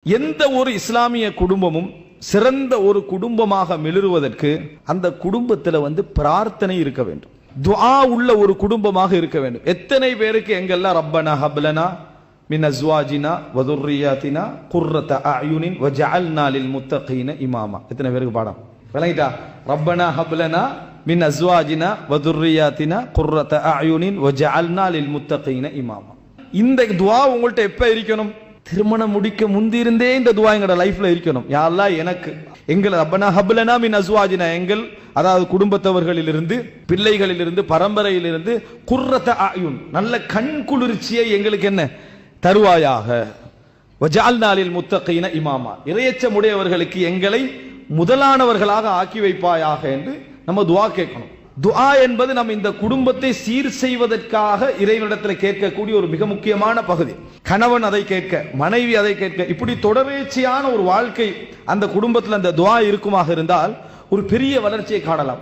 எந்த ஒரு இஸ்லாமிய குடும்பமும் சிறந்த ஒரு குடும்பமாக மிளிருவதற்கு அந்த குடும்பத்தில் பிரார்த்தனை இருக்க வேண்டும். துஆ உள்ள ஒரு குடும்பமாக இருக்க வேண்டும். எத்தனை பேருக்கு எங்கெல்லாம் ரப்பனா ஹப்லனா மின் அஸ்வாஜினா வ துர்ரியாத்தினா குர்ரத அயுனின் வஜஅல்னா லில் முத்தகீன இமாமா. எத்தனை பேருக்கு பாடம் விளங்கிட்டா? ரப்பனா ஹப்லனா மின் அஸ்வாஜினா வ துர்ரியாத்தினா குர்ரத அயுனின் வஜஅல்னா லில் முத்தகீன இமாமா. இந்த துஆ உங்கள்ட்ட எப்ப இருக்கணும்? திருமணம் முடிக்க முந்திருந்தே இந்த துஆ எங்கட லைஃப்ல இருக்கணும். யா அல்லாஹ் எனக்கு எங்கள் ரப்பனா ஹப்லனா மின் அஸ்வாஜினா எங்கள் அதாவது குடும்பத்தவர்களிலிருந்து பிள்ளைகளிலிருந்து பரம்பரையிலிருந்து குர்ரத அயுன் நல்ல கண் குளிர்ச்சியை எங்களுக்கு என்ன தருவாயாக. வஜஅல்னா லில் முத்தகீன இமாமா இறையச்சமுடையவர்களுக்கு எங்களை முதலானவர்களாக ஆக்கி வைப்பாயாக என்று நம்ம துஆ கேட்கணும். துஆ என்பது நம்ம இந்த குடும்பத்தை சீர் செய்வதற்காக இறைவனிடத்தில் கேட்கக்கூடிய ஒரு மிக முக்கியமான பகுதி. கணவன் அதை கேட்க, மனைவி அதை கேட்க, இப்படி தொடர்ச்சியான ஒரு வாழ்க்கை அந்த குடும்பத்தில் அந்த துஆ இருக்குமாக இருந்தால் ஒரு பெரிய வளர்ச்சியை காணலாம்.